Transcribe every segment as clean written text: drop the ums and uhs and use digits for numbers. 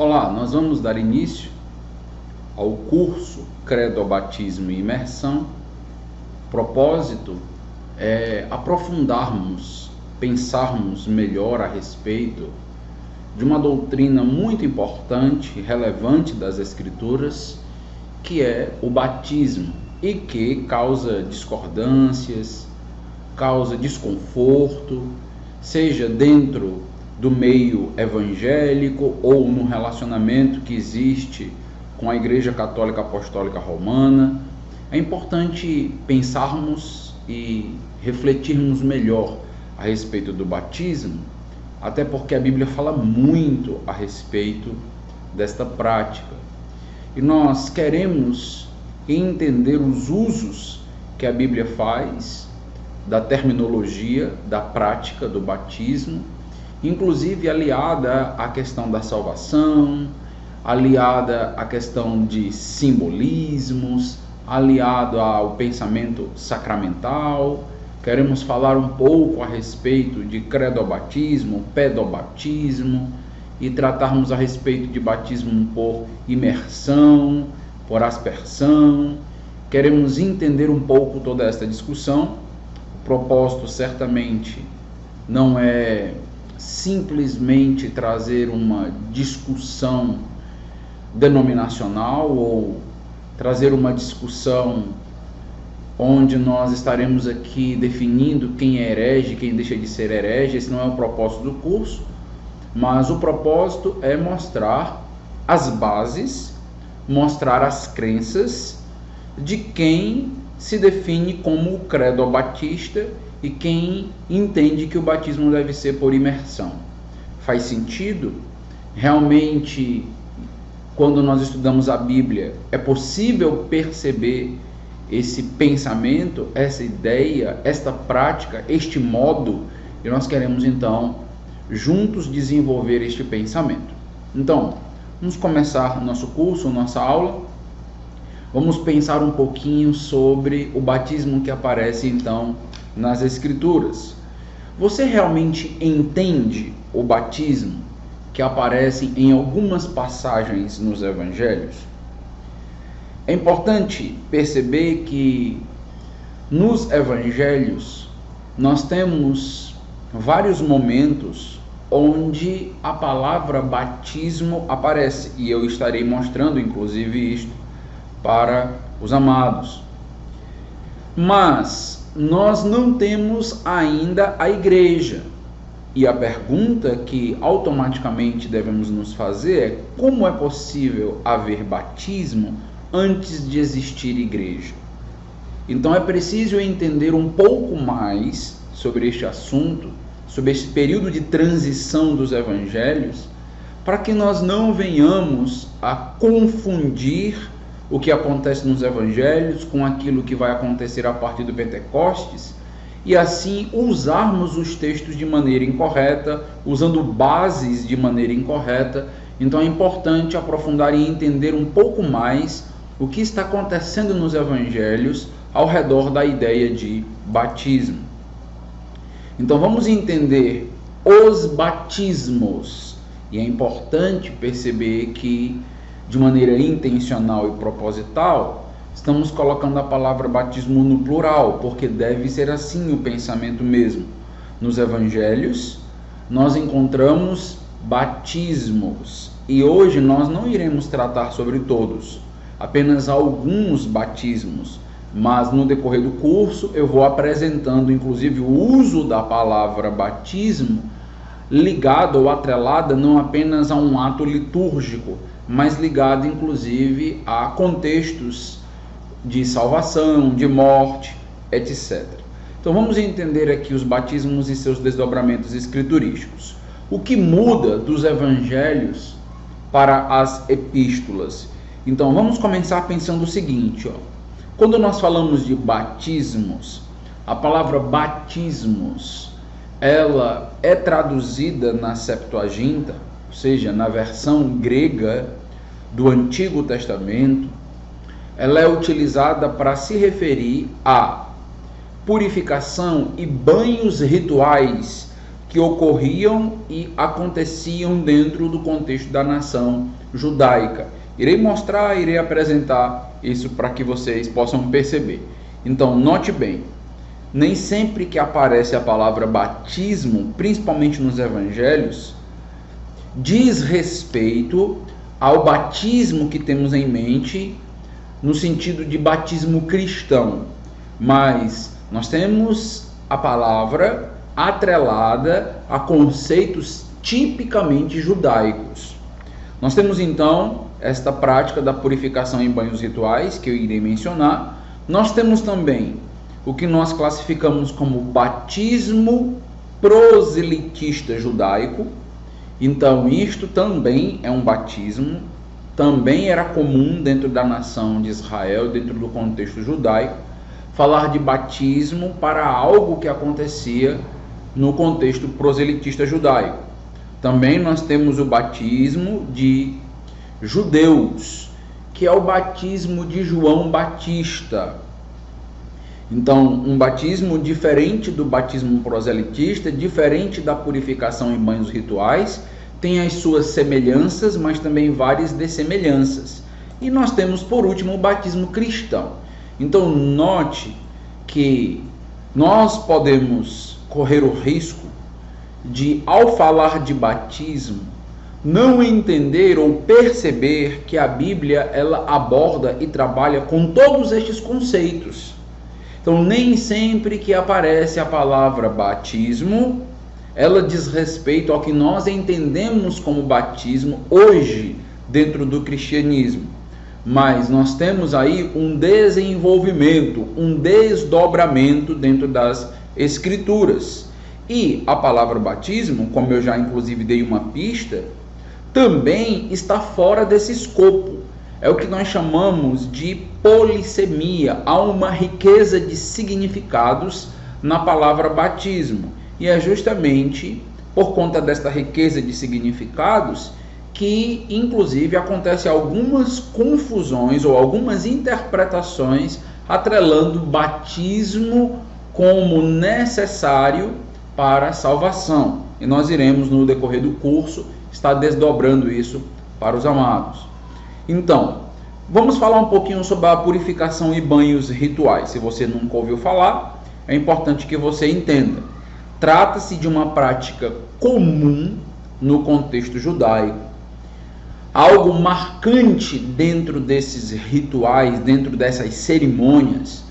Olá, nós vamos dar início ao curso Credo, Batismo e Imersão. O propósito é aprofundarmos, pensarmos melhor a respeito de uma doutrina muito importante, relevante das Escrituras, que é o batismo, e que causa discordâncias, causa desconforto, seja dentro do meio evangélico ou no relacionamento que existe com a Igreja Católica Apostólica Romana. É importante pensarmos e refletirmos melhor a respeito do batismo, até porque a Bíblia fala muito a respeito desta prática. E nós queremos entender os usos que a Bíblia faz da terminologia, da prática do batismo, inclusive aliada à questão da salvação, aliada à questão de simbolismos, aliado ao pensamento sacramental. Queremos falar um pouco a respeito de credobatismo, pedobatismo, e tratarmos a respeito de batismo por imersão, por aspersão. Queremos entender um pouco toda esta discussão. O propósito certamente não é simplesmente trazer uma discussão denominacional ou trazer uma discussão onde nós estaremos aqui definindo quem é herege, quem deixa de ser herege. Esse não é o propósito do curso, mas o propósito é mostrar as bases, mostrar as crenças de quem se define como o credobatista e quem entende que o batismo deve ser por imersão. Faz sentido? Realmente, quando nós estudamos a Bíblia, é possível perceber esse pensamento, essa ideia, esta prática, este modo, e nós queremos então juntos desenvolver este pensamento. Então, vamos começar nosso curso, nossa aula. Vamos pensar um pouquinho sobre o batismo que aparece então nas Escrituras. Você realmente entende o batismo que aparece em algumas passagens nos Evangelhos? É importante perceber que nos Evangelhos nós temos vários momentos onde a palavra batismo aparece, e eu estarei mostrando inclusive isto para os amados. Mas nós não temos ainda a igreja. E a pergunta que automaticamente devemos nos fazer é: como é possível haver batismo antes de existir igreja? Então é preciso entender um pouco mais sobre este assunto, sobre esse período de transição dos evangelhos, para que nós não venhamos a confundir o que acontece nos evangelhos com aquilo que vai acontecer a partir do Pentecostes, e assim usarmos os textos de maneira incorreta, usando bases de maneira incorreta. Então é importante aprofundar e entender um pouco mais o que está acontecendo nos evangelhos ao redor da ideia de batismo. Então vamos entender os batismos, e é importante perceber que, de maneira intencional e proposital, estamos colocando a palavra batismo no plural, porque deve ser assim o pensamento mesmo. Nos evangelhos nós encontramos batismos, e hoje nós não iremos tratar sobre todos, apenas alguns batismos, mas no decorrer do curso eu vou apresentando inclusive o uso da palavra batismo ligado ou atrelada não apenas a um ato litúrgico, mas ligado inclusive a contextos de salvação, de morte, etc. Então vamos entender aqui os batismos e seus desdobramentos escriturísticos. O que muda dos evangelhos para as epístolas? Então vamos começar pensando o seguinte, quando nós falamos de batismos, a palavra batismos, ela é traduzida na Septuaginta, ou seja, na versão grega do Antigo Testamento. Ela é utilizada para se referir a purificação e banhos rituais que ocorriam e aconteciam dentro do contexto da nação judaica. Irei mostrar, irei apresentar isso para que vocês possam perceber. Então, note bem, nem sempre que aparece a palavra batismo, principalmente nos evangelhos, diz respeito ao batismo que temos em mente, no sentido de batismo cristão, mas nós temos a palavra atrelada a conceitos tipicamente judaicos. Nós temos então esta prática da purificação em banhos rituais, que eu irei mencionar. Nós temos também o que nós classificamos como batismo proselitista judaico. Então, isto também é um batismo, também era comum dentro da nação de Israel, dentro do contexto judaico, falar de batismo para algo que acontecia no contexto proselitista judaico. Também nós temos o batismo de judeus, que é o batismo de João Batista. Então, um batismo diferente do batismo proselitista, diferente da purificação em banhos rituais, tem as suas semelhanças, mas também várias dessemelhanças. E nós temos, por último, o batismo cristão. Então, note que nós podemos correr o risco de, ao falar de batismo, não entender ou perceber que a Bíblia ela aborda e trabalha com todos estes conceitos. Então, nem sempre que aparece a palavra batismo, ela diz respeito ao que nós entendemos como batismo hoje dentro do cristianismo. Mas nós temos aí um desenvolvimento, um desdobramento dentro das Escrituras. E a palavra batismo, como eu já inclusive dei uma pista, também está fora desse escopo. É o que nós chamamos de polissemia. Há uma riqueza de significados na palavra batismo. E é justamente por conta desta riqueza de significados que, inclusive, acontece algumas confusões ou algumas interpretações atrelando batismo como necessário para a salvação. E nós iremos, no decorrer do curso, estar desdobrando isso para os amados. Então, vamos falar um pouquinho sobre a purificação e banhos rituais. Se você nunca ouviu falar, é importante que você entenda. Trata-se de uma prática comum no contexto judaico. Algo marcante dentro desses rituais, dentro dessas cerimônias,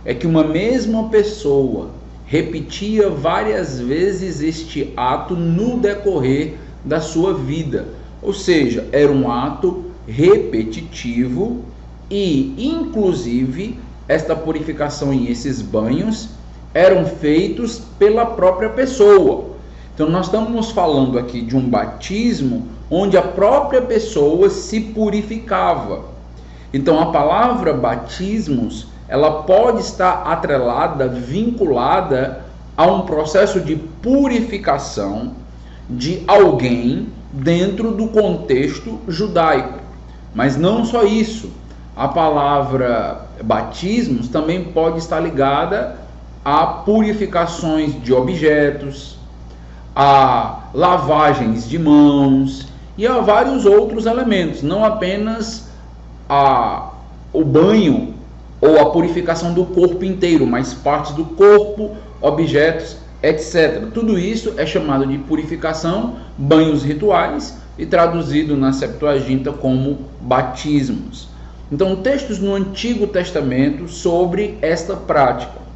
é que uma mesma pessoa repetia várias vezes este ato no decorrer da sua vida. Ou seja, era um ato repetitivo e, inclusive, esta purificação e esses banhos eram feitos pela própria pessoa. Então, nós estamos falando aqui de um batismo onde a própria pessoa se purificava. Então, a palavra batismos, ela pode estar atrelada, vinculada a um processo de purificação de alguém dentro do contexto judaico. Mas não só isso. A palavra batismos também pode estar ligada a purificações de objetos, a lavagens de mãos e a vários outros elementos, não apenas o banho ou a purificação do corpo inteiro, mas partes do corpo, objetos, etc. Tudo isso é chamado de purificação, banhos rituais e traduzido na Septuaginta como batismos. Então, textos no Antigo Testamento sobre esta prática.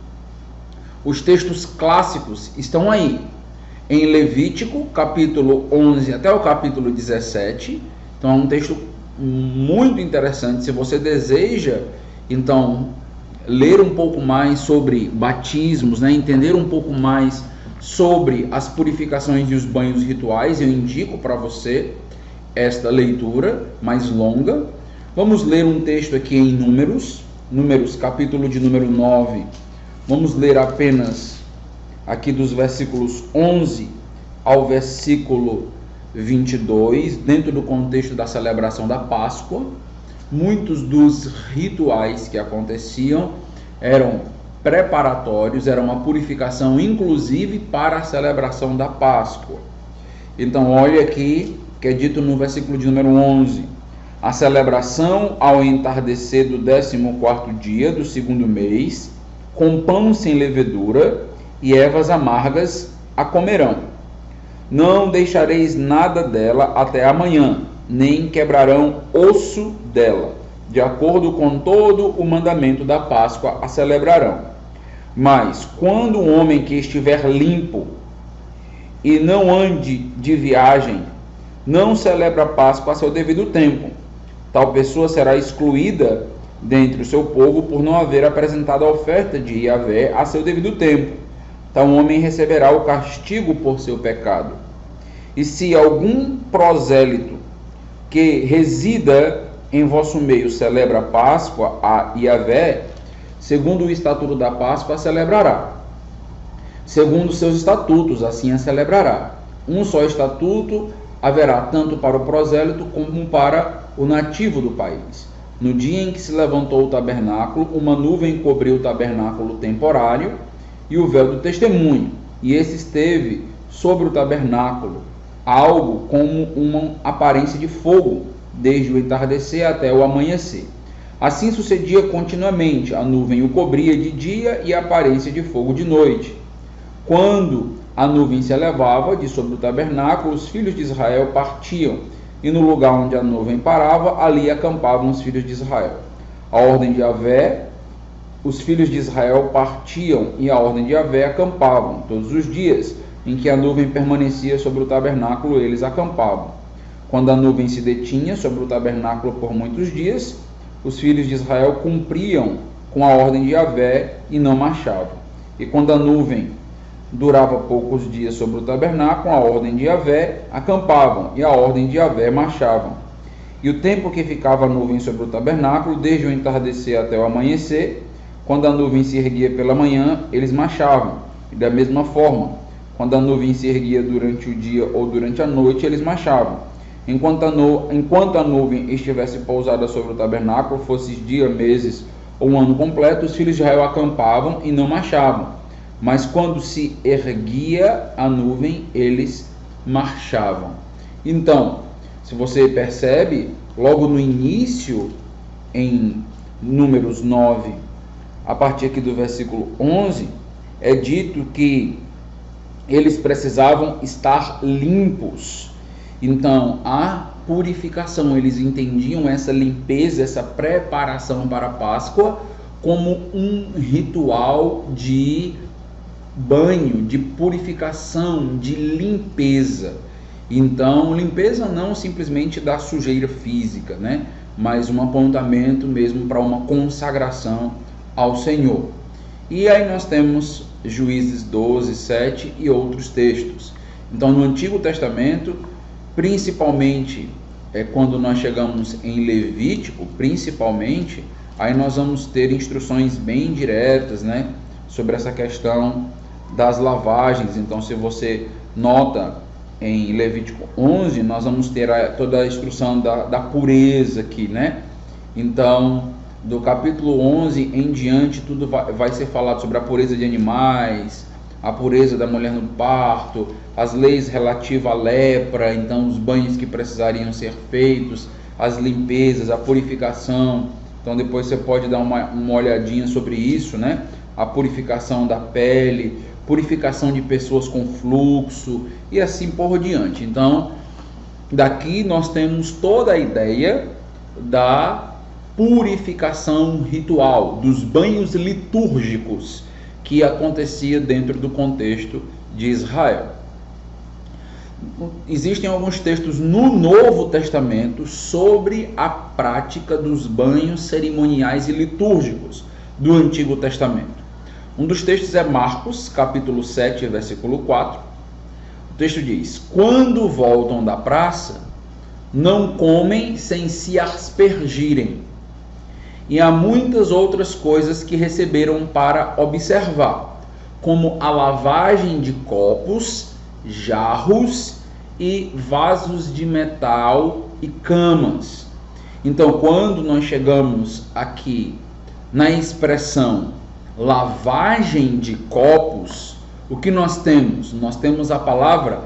Os textos clássicos estão aí, em Levítico, capítulo 11 até o capítulo 17. Então, é um texto muito interessante. Se você deseja, então, ler um pouco mais sobre batismos, entender um pouco mais sobre as purificações e os banhos rituais, eu indico para você esta leitura mais longa. Vamos ler um texto aqui em Números, capítulo de número 9. Vamos ler apenas aqui dos versículos 11 ao versículo 22, dentro do contexto da celebração da Páscoa. Muitos dos rituais que aconteciam eram preparatórios, era uma purificação inclusive para a celebração da Páscoa. Então, olha aqui que é dito no versículo de número 11: a celebração ao entardecer do 14º dia do segundo mês, com pão sem levedura e ervas amargas a comerão. Não deixareis nada dela até amanhã, nem quebrarão osso dela. De acordo com todo o mandamento da Páscoa a celebrarão. Mas quando um homem que estiver limpo e não ande de viagem, não celebra a Páscoa a seu devido tempo. Tal pessoa será excluída dentre o seu povo por não haver apresentado a oferta de Yahvé a seu devido tempo. Tal homem receberá o castigo por seu pecado. E se algum prosélito que resida em vosso meio celebra a Páscoa a Yahvé, segundo o estatuto da Páscoa a celebrará. Segundo seus estatutos, assim a celebrará. Um só estatuto haverá tanto para o prosélito como para o nativo do país. No dia em que se levantou o tabernáculo, uma nuvem cobriu o tabernáculo temporário e o véu do testemunho, e esse esteve sobre o tabernáculo, algo como uma aparência de fogo, desde o entardecer até o amanhecer. Assim sucedia continuamente, a nuvem o cobria de dia e a aparência de fogo de noite. Quando a nuvem se elevava de sobre o tabernáculo, os filhos de Israel partiam, e no lugar onde a nuvem parava, ali acampavam os filhos de Israel. A ordem de Yahvé, os filhos de Israel partiam, e a ordem de Yahvé acampavam. Todos os dias em que a nuvem permanecia sobre o tabernáculo, eles acampavam. Quando a nuvem se detinha sobre o tabernáculo por muitos dias, os filhos de Israel cumpriam com a ordem de Yahvé e não marchavam. E quando a nuvem durava poucos dias sobre o tabernáculo, a ordem de Yahvé acampavam, e a ordem de Yahvé marchavam. E o tempo que ficava a nuvem sobre o tabernáculo, desde o entardecer até o amanhecer, quando a nuvem se erguia pela manhã, eles marchavam. E da mesma forma, quando a nuvem se erguia durante o dia ou durante a noite, eles marchavam. Enquanto a nuvem estivesse pousada sobre o tabernáculo, fosse dia, meses ou um ano completo, os filhos de Israel acampavam e não marchavam. Mas quando se erguia a nuvem, eles marchavam. Então, se você percebe, logo no início, em Números 9, a partir aqui do versículo 11, é dito que eles precisavam estar limpos. Então, a purificação, eles entendiam essa limpeza, essa preparação para a Páscoa como um ritual de banho, de purificação, de limpeza. Então, limpeza não simplesmente da sujeira física, né? Mas um apontamento mesmo para uma consagração ao Senhor. E aí nós temos Juízes 12, 7 e outros textos. Então, no Antigo Testamento, principalmente quando nós chegamos em Levítico, principalmente, aí nós vamos ter instruções bem diretas, né, sobre essa questão das lavagens. Então, se você nota em Levítico 11, nós vamos ter toda a instrução da pureza aqui, né? Então, do capítulo 11 em diante, tudo vai ser falado sobre a pureza de animais, a pureza da mulher no parto, as leis relativas à lepra, então os banhos que precisariam ser feitos, as limpezas, a purificação. Então depois você pode dar uma olhadinha sobre isso, né? A purificação da pele, purificação de pessoas com fluxo e assim por diante. Então, daqui nós temos toda a ideia da purificação ritual, dos banhos litúrgicos que acontecia dentro do contexto de Israel. Existem alguns textos no Novo Testamento sobre a prática dos banhos cerimoniais e litúrgicos do Antigo Testamento. Um dos textos é Marcos, capítulo 7, versículo 4. O texto diz: quando voltam da praça, não comem sem se aspergirem. E há muitas outras coisas que receberam para observar, como a lavagem de copos, jarros e vasos de metal e camas. Então, quando nós chegamos aqui na expressão lavagem de copos, o que nós temos? Nós temos a palavra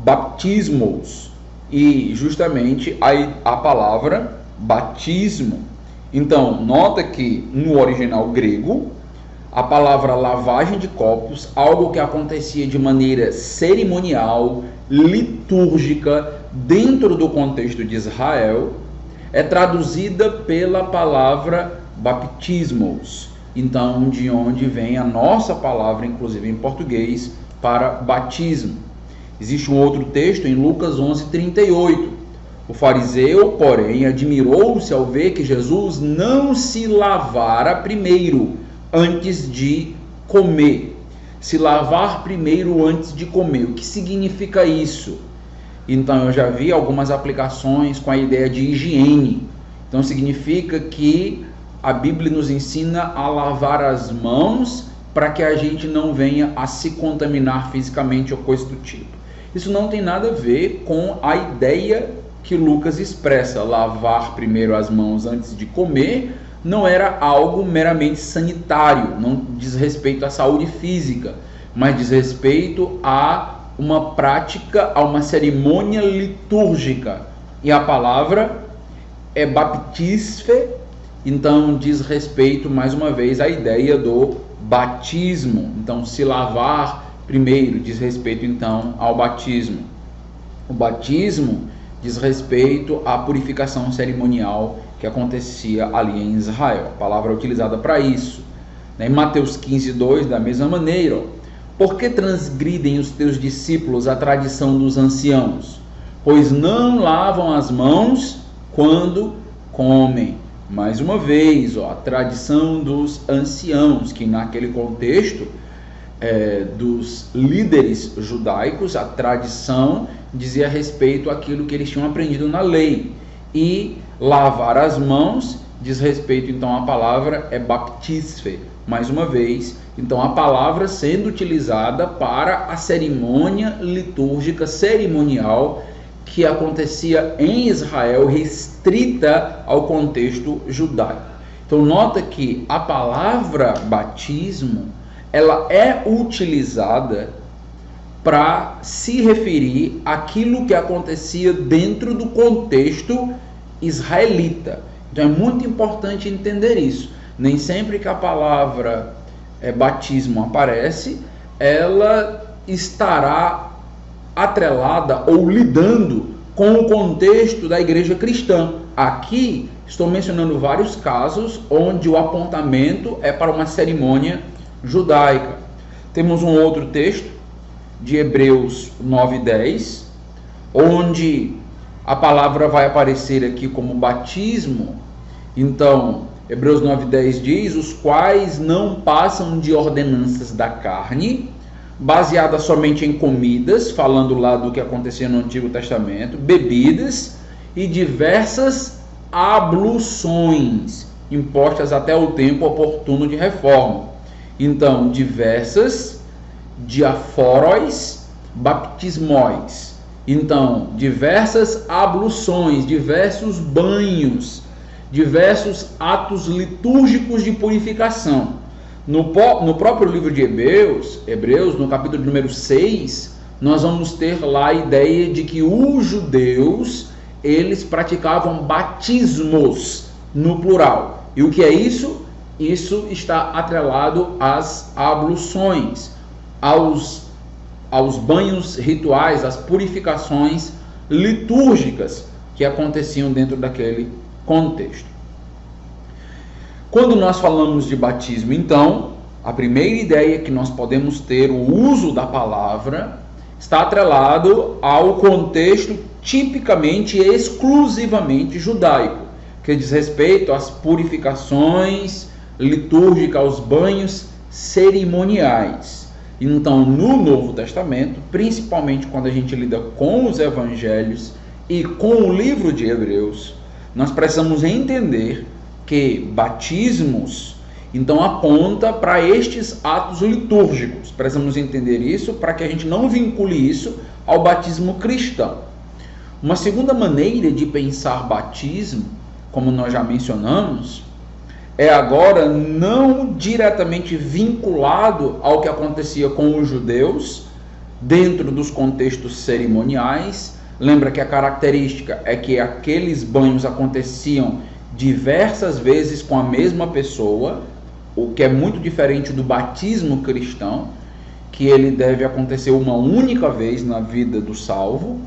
baptismos e justamente a palavra batismo. Então, nota que no original grego, a palavra lavagem de copos, algo que acontecia de maneira cerimonial, litúrgica, dentro do contexto de Israel, é traduzida pela palavra baptismos. Então, de onde vem a nossa palavra, inclusive em português, para batismo. Existe um outro texto em Lucas 11:38. O fariseu, porém, admirou-se ao ver que Jesus não se lavara primeiro, antes de comer. Se lavar primeiro antes de comer. O que significa isso? Então, eu já vi algumas aplicações com a ideia de higiene. Então, significa que a Bíblia nos ensina a lavar as mãos para que a gente não venha a se contaminar fisicamente ou coisa do tipo. Isso não tem nada a ver com a ideia que Lucas expressa. Lavar primeiro as mãos antes de comer não era algo meramente sanitário, não diz respeito à saúde física, mas diz respeito a uma prática, a uma cerimônia litúrgica. E a palavra é baptisfe, então diz respeito mais uma vez à ideia do batismo. Então, se lavar primeiro diz respeito então ao batismo. O batismo diz respeito à purificação cerimonial que acontecia ali em Israel. A palavra é utilizada para isso. Em Mateus 15:2, da mesma maneira, por que transgridem os teus discípulos a tradição dos anciãos? Pois não lavam as mãos quando comem. Mais uma vez, a tradição dos anciãos, que naquele contexto dos líderes judaicos, a tradição dizia respeito àquilo que eles tinham aprendido na lei. E lavar as mãos diz respeito, então, a palavra é baptisfe. Mais uma vez, então, a palavra sendo utilizada para a cerimônia litúrgica, cerimonial, que acontecia em Israel, restrita ao contexto judaico. Então, nota que a palavra batismo, ela é utilizada para se referir àquilo que acontecia dentro do contexto israelita. Então, é muito importante entender isso. Nem sempre que a palavra batismo aparece, ela estará atrelada ou lidando com o contexto da igreja cristã. Aqui estou mencionando vários casos onde o apontamento é para uma cerimônia judaica. Temos um outro texto de Hebreus 9:10, onde a palavra vai aparecer aqui como batismo. Então, Hebreus 9:10 diz: os quais não passam de ordenanças da carne, baseadas somente em comidas, falando lá do que acontecia no Antigo Testamento, bebidas e diversas abluções, impostas até o tempo oportuno de reforma. Então, diversas, diafóros, baptismóis. Então, diversas abluções, diversos banhos, diversos atos litúrgicos de purificação. No próprio livro de Hebreus, no capítulo número 6, nós vamos ter lá a ideia de que os judeus, eles praticavam batismos no plural. E o que é isso? Isso está atrelado às abluções, aos banhos rituais, às purificações litúrgicas que aconteciam dentro daquele contexto. Quando nós falamos de batismo, então, a primeira ideia que nós podemos ter, o uso da palavra, está atrelado ao contexto tipicamente e exclusivamente judaico, que diz respeito às purificações litúrgicas, aos banhos cerimoniais. Então, no Novo Testamento, principalmente quando a gente lida com os evangelhos e com o livro de Hebreus, nós precisamos entender que batismos, então, aponta para estes atos litúrgicos. Precisamos entender isso para que a gente não vincule isso ao batismo cristão. Uma segunda maneira de pensar batismo, como nós já mencionamos, é agora não diretamente vinculado ao que acontecia com os judeus dentro dos contextos cerimoniais. Lembra que a característica é que aqueles banhos aconteciam diversas vezes com a mesma pessoa, o que é muito diferente do batismo cristão, que ele deve acontecer uma única vez na vida do salvo,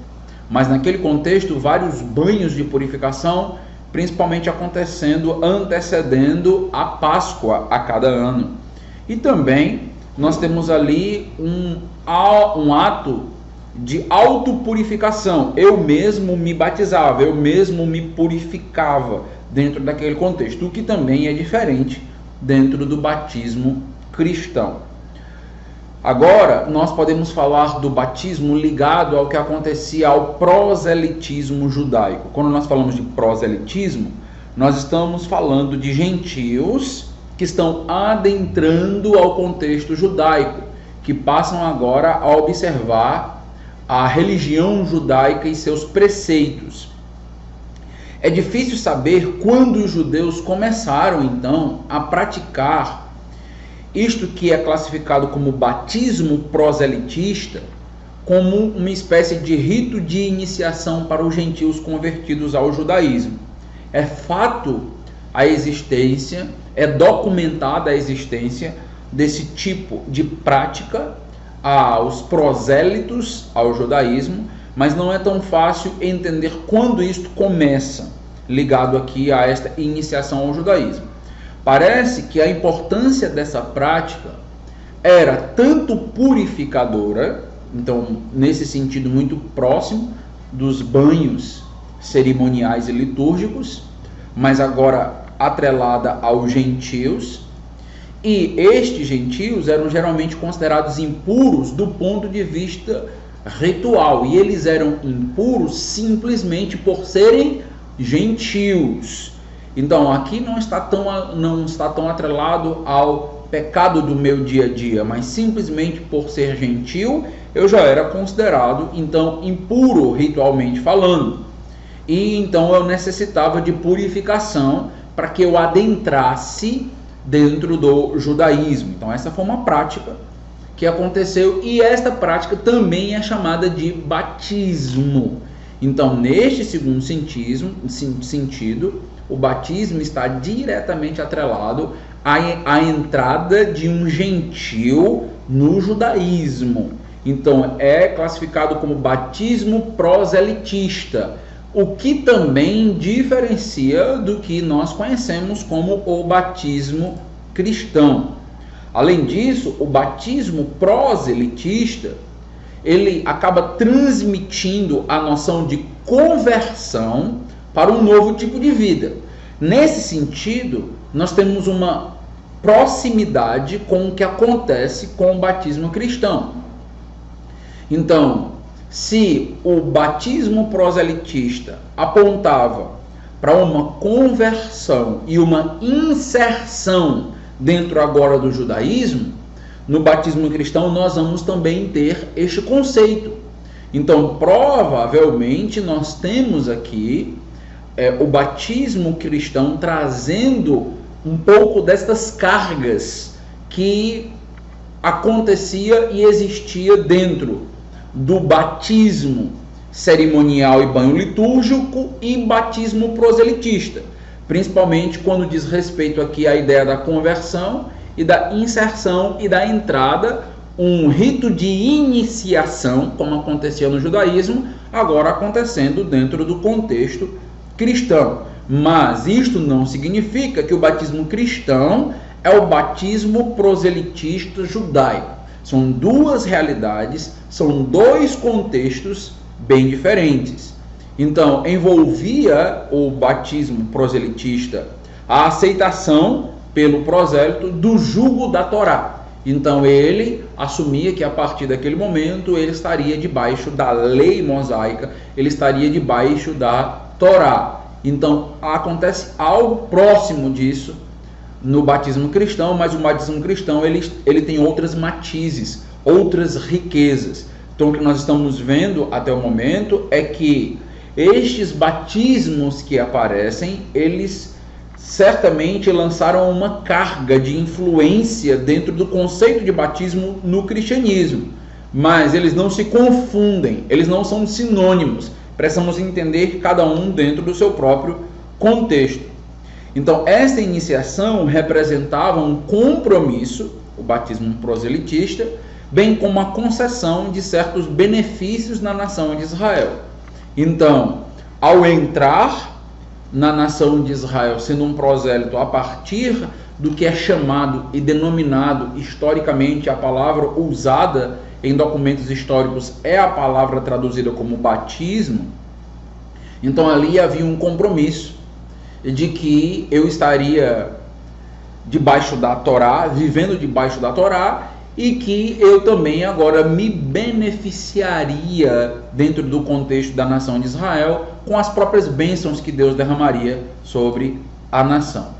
mas naquele contexto vários banhos de purificação, principalmente acontecendo, antecedendo a Páscoa a cada ano. E também nós temos ali um ato de autopurificação. Eu mesmo me batizava, eu mesmo me purificava dentro daquele contexto, o que também é diferente dentro do batismo cristão. Agora, nós podemos falar do batismo ligado ao que acontecia ao proselitismo judaico. Quando nós falamos de proselitismo, nós estamos falando de gentios que estão adentrando ao contexto judaico, que passam agora a observar a religião judaica e seus preceitos. É difícil saber quando os judeus começaram, então, a praticar isto que é classificado como batismo proselitista, como uma espécie de rito de iniciação para os gentios convertidos ao judaísmo. É fato a existência, é documentada a existência desse tipo de prática aos prosélitos ao judaísmo, mas não é tão fácil entender quando isto começa, ligado aqui a esta iniciação ao judaísmo. Parece que a importância dessa prática era tanto purificadora, então nesse sentido muito próximo dos banhos cerimoniais e litúrgicos, mas agora atrelada aos gentios, e estes gentios eram geralmente considerados impuros do ponto de vista ritual, e eles eram impuros simplesmente por serem gentios. Então aqui não está tão atrelado ao pecado do meu dia a dia, mas simplesmente por ser gentil, eu já era considerado então impuro ritualmente falando. E então eu necessitava de purificação para que eu adentrasse dentro do judaísmo. Então essa foi uma prática que aconteceu, e esta prática também é chamada de batismo. Então neste segundo sentido, o batismo está diretamente atrelado à entrada de um gentil no judaísmo. Então é classificado como batismo proselitista, o que também diferencia do que nós conhecemos como o batismo cristão. Além disso, o batismo proselitista, ele acaba transmitindo a noção de conversão para um novo tipo de vida. Nesse sentido, nós temos uma proximidade com o que acontece com o batismo cristão. Então, se o batismo proselitista apontava para uma conversão e uma inserção dentro agora do judaísmo, no batismo cristão nós vamos também ter este conceito. Então, provavelmente, nós temos aqui o batismo cristão trazendo um pouco destas cargas que acontecia e existia dentro do batismo cerimonial e banho litúrgico e batismo proselitista, principalmente quando diz respeito aqui à ideia da conversão e da inserção e da entrada, um rito de iniciação, como acontecia no judaísmo, agora acontecendo dentro do contexto cristão. Mas isto não significa que o batismo cristão é o batismo proselitista judaico. São duas realidades, são dois contextos bem diferentes. Então, envolvia o batismo proselitista a aceitação pelo prosélito do jugo da Torá. Então, ele assumia que a partir daquele momento ele estaria debaixo da lei mosaica, ele estaria debaixo da Torá. Então, acontece algo próximo disso no batismo cristão, mas o batismo cristão ele tem outras matizes, outras riquezas. Então, o que nós estamos vendo até o momento é que estes batismos que aparecem, eles certamente lançaram uma carga de influência dentro do conceito de batismo no cristianismo, mas eles não se confundem, eles não são sinônimos. Precisamos entender cada um dentro do seu próprio contexto. Então, esta iniciação representava um compromisso, o batismo proselitista, bem como a concessão de certos benefícios na nação de Israel. Então, ao entrar na nação de Israel, sendo um prosélito a partir do que é chamado e denominado historicamente, a palavra usada em documentos históricos é a palavra traduzida como batismo, então ali havia um compromisso de que eu estaria debaixo da Torá, vivendo debaixo da Torá, e que eu também agora me beneficiaria dentro do contexto da nação de Israel com as próprias bênçãos que Deus derramaria sobre a nação.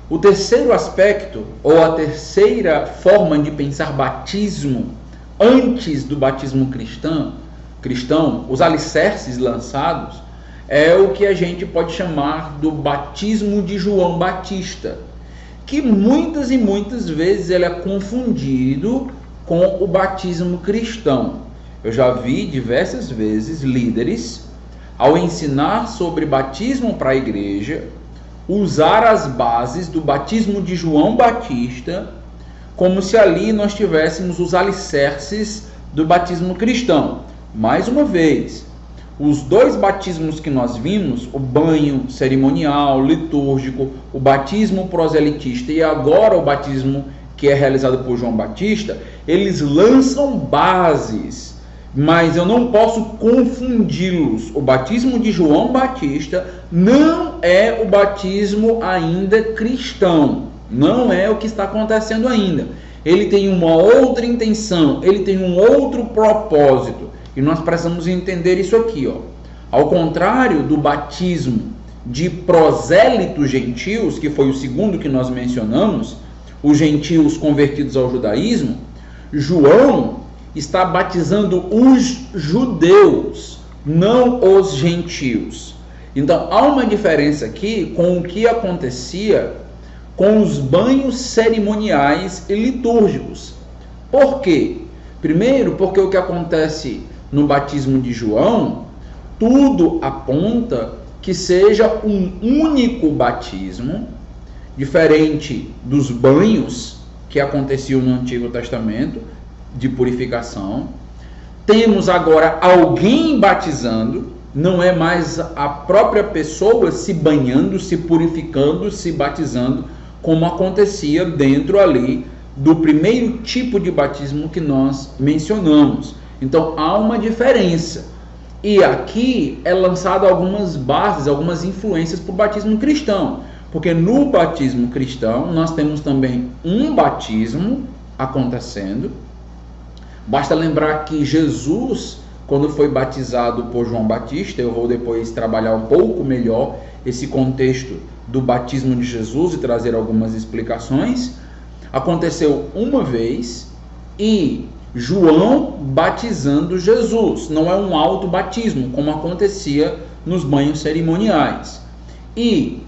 O terceiro aspecto, ou a terceira forma de pensar batismo antes do batismo cristão, os alicerces lançados, é o que a gente pode chamar do batismo de João Batista, que muitas e muitas vezes ele é confundido com o batismo cristão. Eu já vi diversas vezes líderes, ao ensinar sobre batismo para a igreja, usar as bases do batismo de João Batista, como se ali nós tivéssemos os alicerces do batismo cristão. Mais uma vez, os dois batismos que nós vimos, o banho cerimonial, litúrgico, o batismo proselitista e agora o batismo que é realizado por João Batista, eles lançam bases, mas eu não posso confundi-los. O batismo de João Batista não é o batismo ainda cristão, não é o que está acontecendo ainda. Ele tem uma outra intenção, ele tem um outro propósito. E nós precisamos entender isso aqui, ó. Ao contrário do batismo de prosélitos gentios, que foi o segundo que nós mencionamos, os gentios convertidos ao judaísmo, João está batizando os judeus, não os gentios. Então há uma diferença aqui com o que acontecia com os banhos cerimoniais e litúrgicos. Por quê? Primeiro, porque o que acontece no batismo de João, tudo aponta que seja um único batismo, diferente dos banhos que aconteciam no Antigo Testamento, de purificação. Temos agora alguém batizando, não é mais a própria pessoa se banhando, se purificando, se batizando, como acontecia dentro ali do primeiro tipo de batismo que nós mencionamos. Então há uma diferença, e aqui é lançado algumas bases, algumas influências para o batismo cristão, porque no batismo cristão nós temos também um batismo acontecendo. Basta lembrar que Jesus, quando foi batizado por João Batista, eu vou depois trabalhar um pouco melhor esse contexto do batismo de Jesus e trazer algumas explicações, aconteceu uma vez e João batizando Jesus, não é um autobatismo, como acontecia nos banhos cerimoniais. E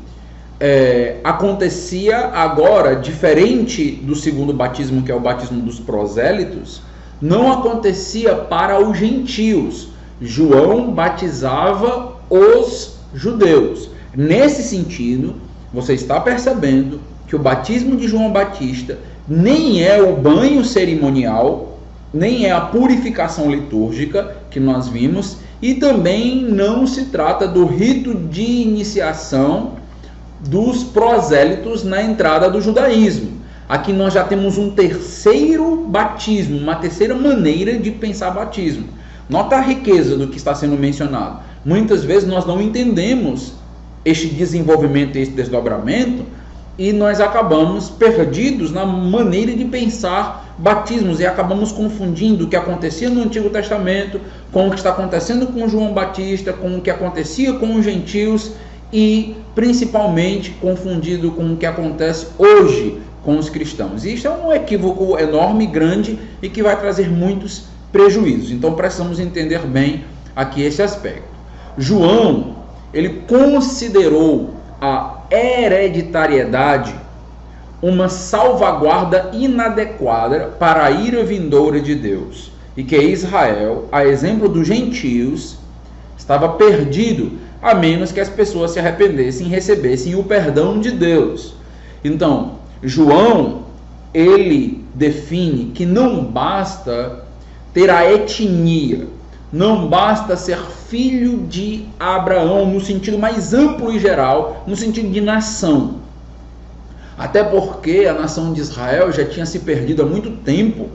acontecia agora, diferente do segundo batismo, que é o batismo dos prosélitos, não acontecia para os gentios. João batizava os judeus. Nesse sentido, você está percebendo que o batismo de João Batista nem é o banho cerimonial, nem é a purificação litúrgica que nós vimos, e também não se trata do rito de iniciação dos prosélitos na entrada do judaísmo. Aqui nós já temos um terceiro batismo, uma terceira maneira de pensar batismo. Nota a riqueza do que está sendo mencionado. Muitas vezes nós não entendemos este desenvolvimento, este desdobramento, e nós acabamos perdidos na maneira de pensar batismos e acabamos confundindo o que acontecia no Antigo Testamento com o que está acontecendo com João Batista, com o que acontecia com os gentios e principalmente confundido com o que acontece hoje com os cristãos. E isso é um equívoco enorme, grande e que vai trazer muitos prejuízos. Então precisamos entender bem aqui esse aspecto. João, ele considerou a hereditariedade uma salvaguarda inadequada para a ira vindoura de Deus, e que Israel, a exemplo dos gentios, estava perdido, a menos que as pessoas se arrependessem e recebessem o perdão de Deus. Então, João, ele define que não basta ter a etnia, não basta ser filho de Abraão no sentido mais amplo e geral, no sentido de nação. Até porque a nação de Israel já tinha se perdido há muito tempo,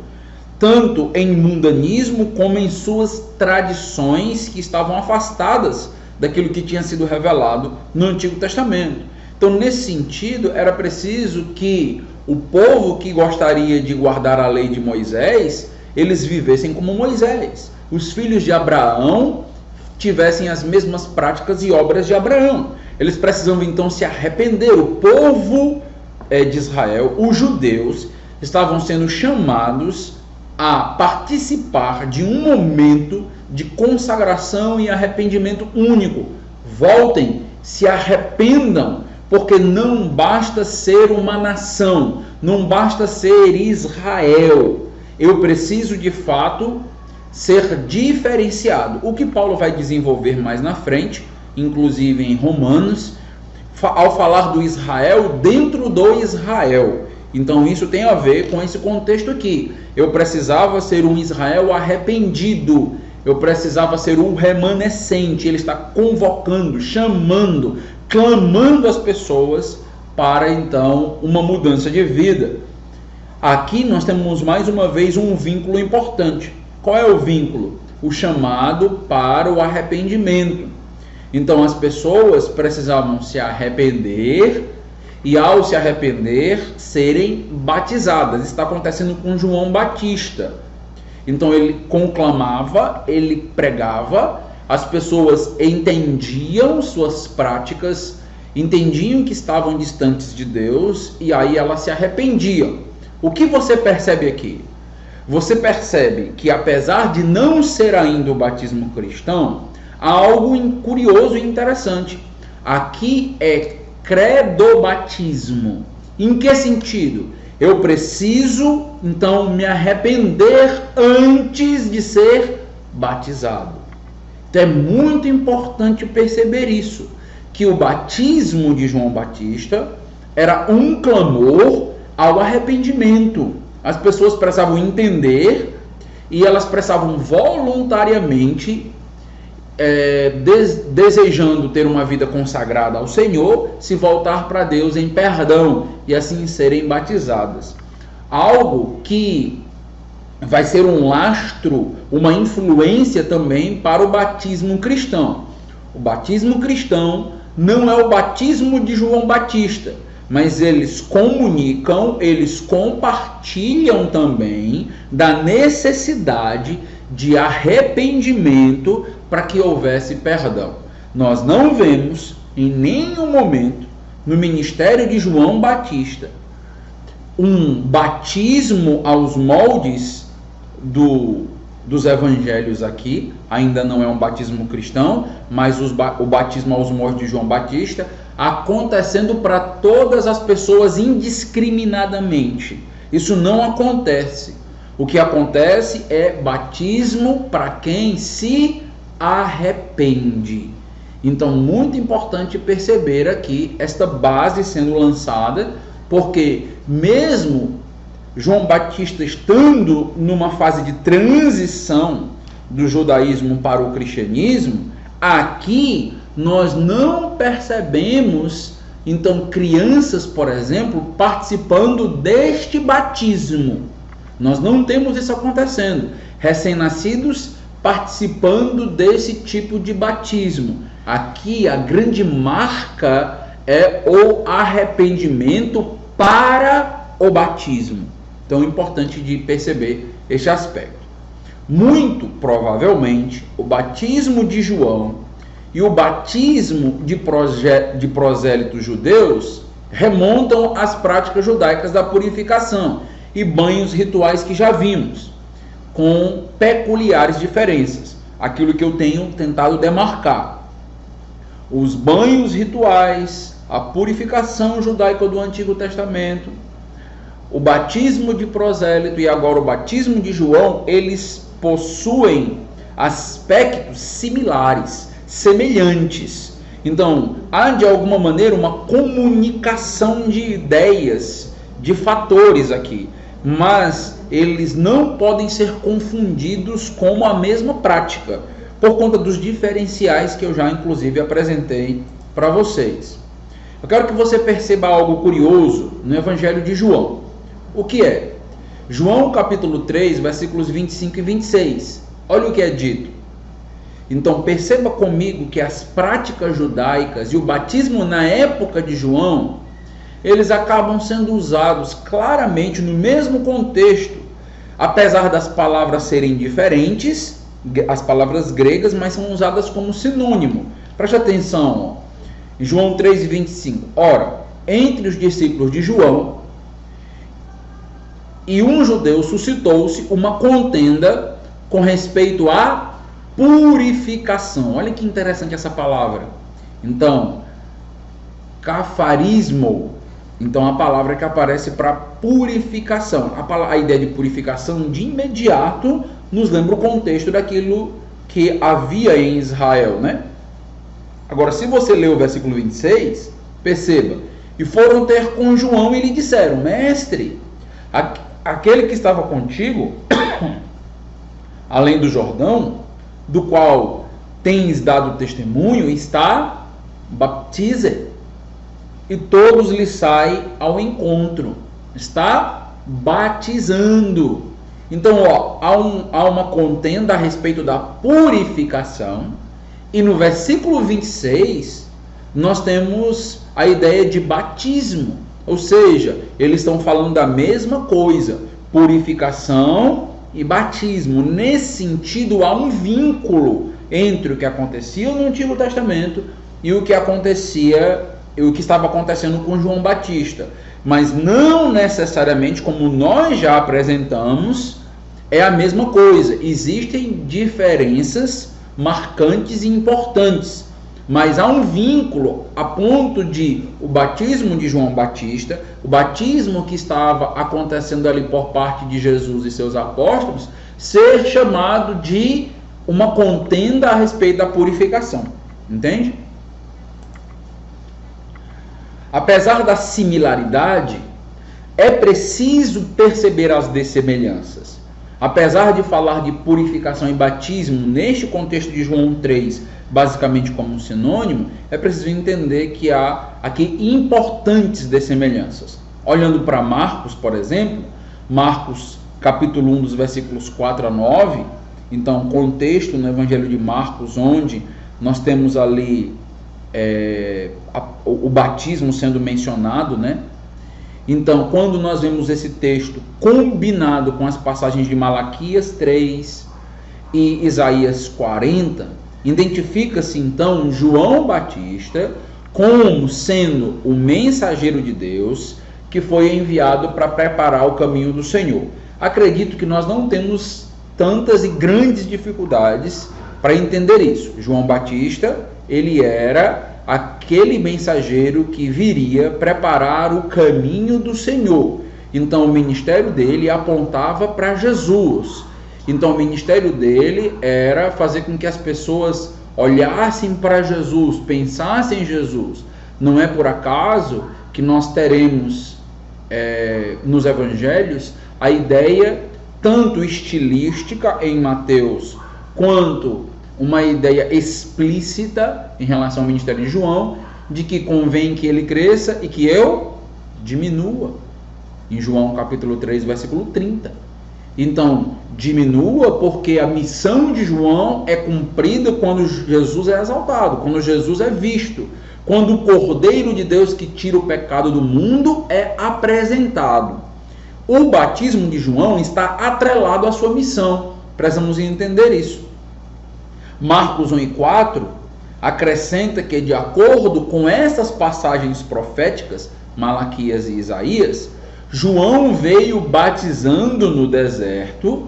tanto em mundanismo como em suas tradições que estavam afastadas daquilo que tinha sido revelado no Antigo Testamento. Então, nesse sentido, era preciso que o povo que gostaria de guardar a lei de Moisés, eles vivessem como Moisés. Os filhos de Abraão tivessem as mesmas práticas e obras de Abraão. Eles precisavam então se arrepender. O povo de Israel, os judeus, estavam sendo chamados a participar de um momento de consagração e arrependimento único. Voltem, se arrependam, porque não basta ser uma nação, não basta ser Israel. Eu preciso de fato ser diferenciado. O que Paulo vai desenvolver mais na frente, inclusive em Romanos, ao falar do Israel dentro do Israel. Então isso tem a ver com esse contexto aqui. Eu precisava ser um Israel arrependido, eu precisava ser um remanescente. Ele está convocando, chamando, clamando as pessoas para então uma mudança de vida. Aqui nós temos mais uma vez um vínculo importante. Qual é o vínculo? O chamado para o arrependimento. Então as pessoas precisavam se arrepender e, ao se arrepender, serem batizadas. Isso está acontecendo com João Batista. Então ele conclamava, ele pregava, as pessoas entendiam suas práticas, entendiam que estavam distantes de Deus, e aí elas se arrependiam. O que você percebe aqui? Você percebe que, apesar de não ser ainda o batismo cristão, há algo curioso e interessante. Aqui é credobatismo. Em que sentido? Eu preciso, então, me arrepender antes de ser batizado. Então é muito importante perceber isso, que o batismo de João Batista era um clamor ao arrependimento. As pessoas precisavam entender e elas precisavam voluntariamente, desejando ter uma vida consagrada ao Senhor, se voltar para Deus em perdão e assim serem batizadas. Algo que vai ser um lastro, uma influência também para o batismo cristão. O batismo cristão não é o batismo de João Batista, mas eles comunicam, eles compartilham também da necessidade de arrependimento para que houvesse perdão. Nós não vemos em nenhum momento no ministério de João Batista um batismo aos moldes dos evangelhos aqui. Ainda não é um batismo cristão, mas o batismo aos moldes de João Batista acontecendo para todas as pessoas indiscriminadamente. Isso não acontece. O que acontece é batismo para quem se arrepende. Então, muito importante perceber aqui esta base sendo lançada, porque mesmo João Batista estando numa fase de transição do judaísmo para o cristianismo, aqui nós não percebemos, então, crianças, por exemplo, participando deste batismo. Nós não temos isso acontecendo. Recém-nascidos participando desse tipo de batismo. Aqui a grande marca é o arrependimento para o batismo. Então é importante de perceber este aspecto. Muito provavelmente o batismo de João e o batismo de prosélitos judeus remontam às práticas judaicas da purificação e banhos rituais que já vimos, com peculiares diferenças. Aquilo que eu tenho tentado demarcar: os banhos rituais a purificação judaica do Antigo Testamento, o batismo de prosélito e agora o batismo de João, eles possuem aspectos similares, semelhantes. Então, há de alguma maneira uma comunicação de ideias, de fatores aqui, mas eles não podem ser confundidos como a mesma prática, por conta dos diferenciais que eu já inclusive apresentei para vocês. Eu quero que você perceba algo curioso no Evangelho de João. O que é? João capítulo 3, versículos 25 e 26. Olha o que é dito. Então perceba comigo que as práticas judaicas e o batismo na época de João, eles acabam sendo usados claramente no mesmo contexto, apesar das palavras serem diferentes, as palavras gregas, mas são usadas como sinônimo. Preste atenção, ó. João 3,25. Ora, entre os discípulos de João e um judeu suscitou-se uma contenda com respeito à purificação. Olha que interessante essa palavra. Então, cafarismo. Então, a palavra que aparece para purificação. A ideia de purificação de imediato nos lembra o contexto daquilo que havia em Israel, né? Agora, se você ler o versículo 26, perceba. E foram ter com João e lhe disseram: Mestre, aquele que estava contigo, além do Jordão, do qual tens dado testemunho, está baptize. E todos lhe saem ao encontro. Está batizando. Então, há uma contenda a respeito da purificação. E no versículo 26, nós temos a ideia de batismo. Ou seja, eles estão falando da mesma coisa. Purificação e batismo. Nesse sentido, há um vínculo entre o que acontecia no Antigo Testamento e o que estava acontecendo com João Batista. Mas não necessariamente, como nós já apresentamos, é a mesma coisa. Existem diferenças marcantes e importantes, mas há um vínculo a ponto de o batismo de João Batista, o batismo que estava acontecendo ali por parte de Jesus e seus apóstolos, ser chamado de uma contenda a respeito da purificação. Entende? Apesar da similaridade, é preciso perceber as dessemelhanças. Apesar de falar de purificação e batismo neste contexto de João 3, basicamente como um sinônimo, é preciso entender que há aqui importantes dessemelhanças. Olhando para Marcos, por exemplo, Marcos capítulo 1, dos versículos 4 a 9, então contexto no Evangelho de Marcos, onde nós temos ali o batismo sendo mencionado, né? Então, quando nós vemos esse texto combinado com as passagens de Malaquias 3 e Isaías 40, identifica-se então João Batista como sendo o mensageiro de Deus que foi enviado para preparar o caminho do Senhor. Acredito que nós não temos tantas e grandes dificuldades para entender isso. João Batista, ele era aquele mensageiro que viria preparar o caminho do Senhor. Então o ministério dele apontava para Jesus. Então o ministério dele era fazer com que as pessoas olhassem para Jesus, pensassem em Jesus. Não é por acaso que nós teremos nos evangelhos a ideia tanto estilística em Mateus quanto uma ideia explícita em relação ao ministério de João, de que convém que ele cresça e que eu diminua, em João capítulo 3, versículo 30. Então, diminua porque a missão de João é cumprida quando Jesus é exaltado, quando Jesus é visto, quando o Cordeiro de Deus que tira o pecado do mundo é apresentado. O batismo de João está atrelado à sua missão, precisamos entender isso. Marcos 1 e 4 acrescenta que, de acordo com essas passagens proféticas, Malaquias e Isaías, João veio batizando no deserto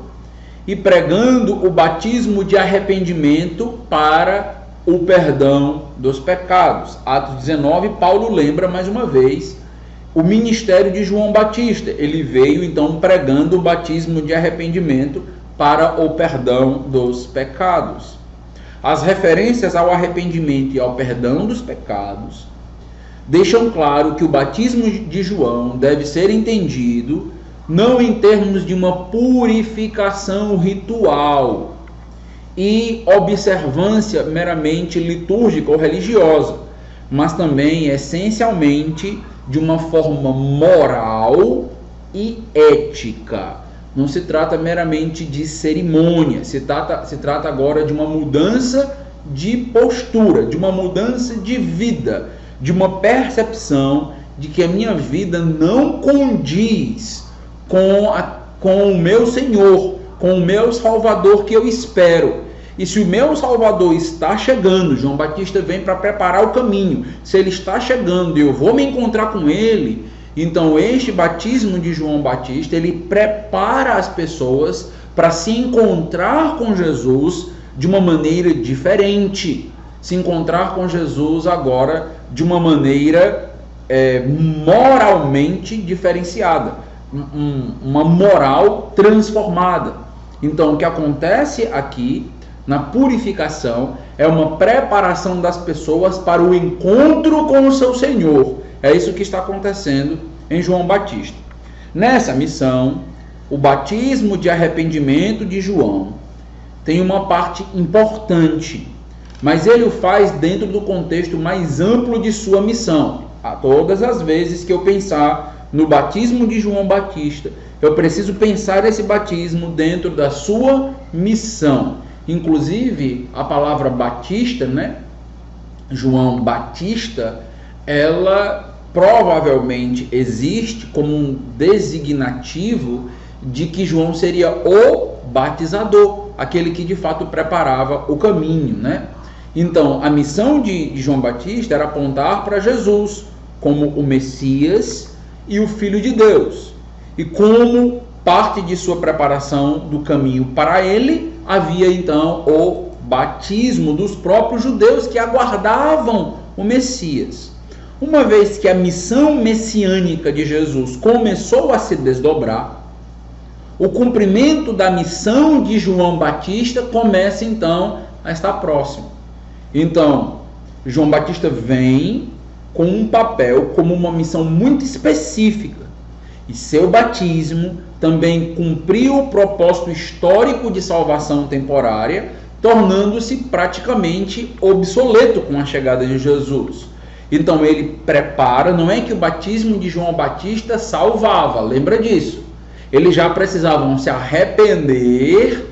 e pregando o batismo de arrependimento para o perdão dos pecados. Atos 19, Paulo lembra mais uma vez o ministério de João Batista. Ele veio então pregando o batismo de arrependimento para o perdão dos pecados. As referências ao arrependimento e ao perdão dos pecados deixam claro que o batismo de João deve ser entendido não em termos de uma purificação ritual e observância meramente litúrgica ou religiosa, mas também essencialmente de uma forma moral e ética. Não se trata meramente de cerimônia, se trata agora de uma mudança de postura, de uma mudança de vida, de uma percepção de que a minha vida não condiz com o meu Senhor, com o meu Salvador que eu espero. E se o meu Salvador está chegando, João Batista vem para preparar o caminho. Se ele está chegando e eu vou me encontrar com ele, então este batismo de João Batista, ele prepara as pessoas para se encontrar com Jesus de uma maneira diferente. Se encontrar com Jesus agora de uma maneira moralmente diferenciada. Uma moral transformada. Então o que acontece aqui na purificação é uma preparação das pessoas para o encontro com o seu Senhor. É isso que está acontecendo em João Batista. Nessa missão, o batismo de arrependimento de João tem uma parte importante, mas ele o faz dentro do contexto mais amplo de sua missão. A todas as vezes que eu pensar no batismo de João Batista, eu preciso pensar esse batismo dentro da sua missão. Inclusive, a palavra Batista, João Batista, ela provavelmente existe como um designativo de que João seria o batizador, aquele que de fato preparava o caminho, Então, a missão de João Batista era apontar para Jesus como o Messias e o Filho de Deus. E como parte de sua preparação do caminho para ele, havia então o batismo dos próprios judeus que aguardavam o Messias. Uma vez que a missão messiânica de Jesus começou a se desdobrar, o cumprimento da missão de João Batista começa então a estar próximo. Então, João Batista vem com um papel como uma missão muito específica. E seu batismo também cumpriu o propósito histórico de salvação temporária, tornando-se praticamente obsoleto com a chegada de Jesus. Então ele prepara, não é que o batismo de João Batista salvava, lembra disso. Eles já precisavam se arrepender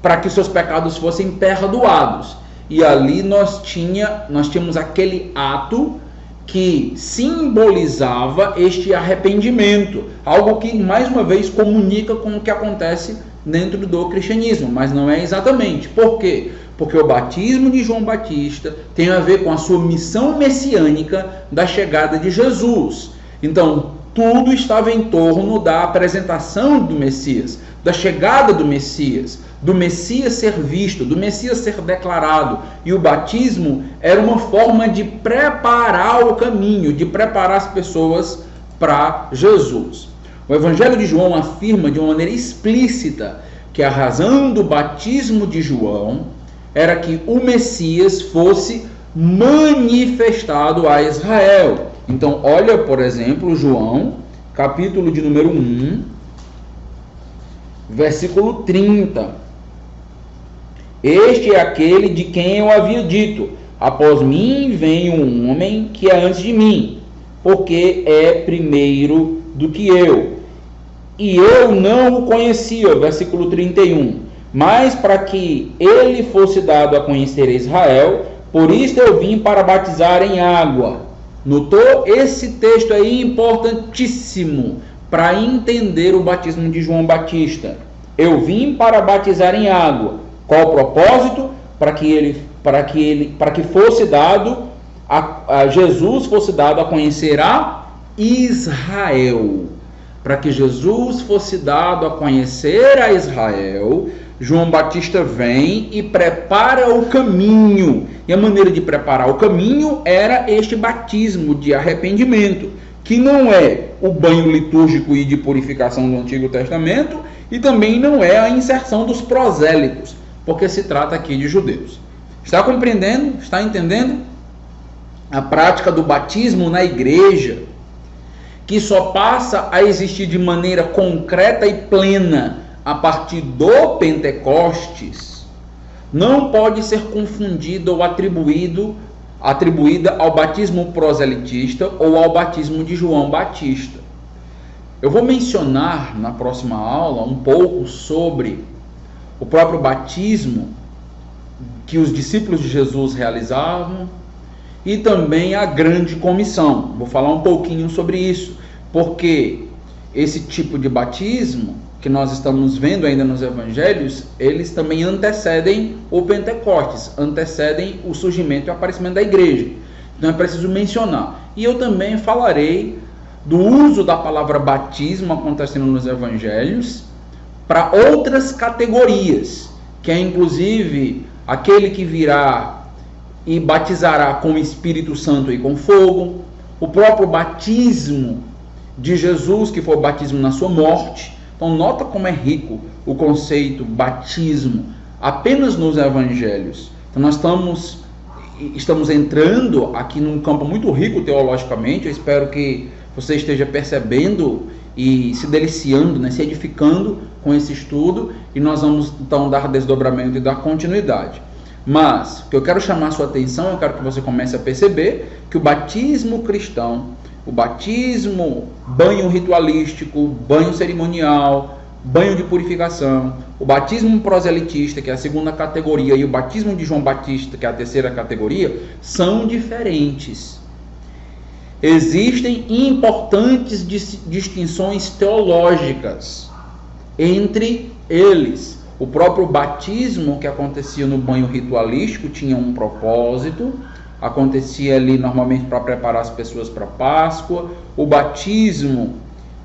para que seus pecados fossem perdoados. E ali nós tínhamos aquele ato que simbolizava este arrependimento, algo que mais uma vez comunica com o que acontece dentro do cristianismo, mas não é exatamente. Por quê? Porque o batismo de João Batista tem a ver com a sua missão messiânica da chegada de Jesus. Então, tudo estava em torno da apresentação do Messias, da chegada do Messias ser visto, do Messias ser declarado. E o batismo era uma forma de preparar o caminho, de preparar as pessoas para Jesus. O Evangelho de João afirma de uma maneira explícita que a razão do batismo de João era que o Messias fosse manifestado a Israel. Então, olha, por exemplo, João, capítulo de número 1, versículo 30. Este é aquele de quem eu havia dito: após mim vem um homem que é antes de mim, porque é primeiro do que eu. E eu não o conhecia, versículo 31. Mas para que ele fosse dado a conhecer a Israel, por isso eu vim para batizar em água. Notou? Esse texto aí importantíssimo para entender o batismo de João Batista. Eu vim para batizar em água. Qual o propósito? Para que fosse dado a Jesus fosse dado a conhecer a Israel. Para que Jesus fosse dado a conhecer a Israel, João Batista vem e prepara o caminho. E a maneira de preparar o caminho era este batismo de arrependimento, que não é o banho litúrgico e de purificação do Antigo Testamento, e também não é a inserção dos prosélitos, porque se trata aqui de judeus. Está compreendendo? Está entendendo? A prática do batismo na igreja, que só passa a existir de maneira concreta e plena a partir do Pentecostes, não pode ser confundida ou atribuída ao batismo proselitista ou ao batismo de João Batista. Eu vou mencionar na próxima aula um pouco sobre o próprio batismo que os discípulos de Jesus realizavam e também a grande comissão. Vou falar um pouquinho sobre isso, porque esse tipo de batismo que nós estamos vendo ainda nos evangelhos, eles também antecedem o Pentecostes, antecedem o surgimento e o aparecimento da igreja. Então é preciso mencionar. E eu também falarei do uso da palavra batismo acontecendo nos evangelhos para outras categorias, que é inclusive aquele que virá e batizará com o Espírito Santo e com fogo, o próprio batismo de Jesus, que foi o batismo na sua morte. Então nota como é rico o conceito batismo apenas nos evangelhos. Então nós estamos entrando aqui num campo muito rico teologicamente. Eu espero que você esteja percebendo e se deliciando, né, se edificando com esse estudo, e nós vamos então dar desdobramento e dar continuidade. Mas o que eu quero chamar a sua atenção, eu quero que você comece a perceber que o batismo cristão, o batismo, banho ritualístico, banho cerimonial, banho de purificação, o batismo proselitista, que é a segunda categoria, e o batismo de João Batista, que é a terceira categoria, são diferentes. Existem importantes distinções teológicas entre eles. O próprio batismo que acontecia no banho ritualístico tinha um propósito, acontecia ali normalmente para preparar as pessoas para a Páscoa. O batismo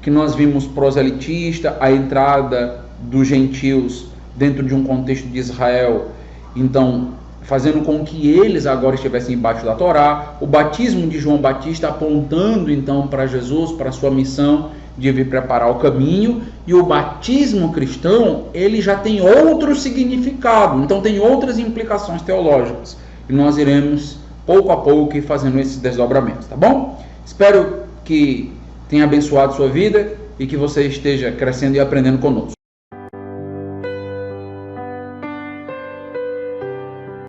que nós vimos proselitista, a entrada dos gentios dentro de um contexto de Israel, então fazendo com que eles agora estivessem embaixo da Torá. O batismo de João Batista apontando então para Jesus, para a sua missão de vir preparar o caminho. E o batismo cristão, ele já tem outro significado, então tem outras implicações teológicas, e nós iremos pouco a pouco ir fazendo esses desdobramentos, tá bom? Espero que tenha abençoado sua vida e que você esteja crescendo e aprendendo conosco.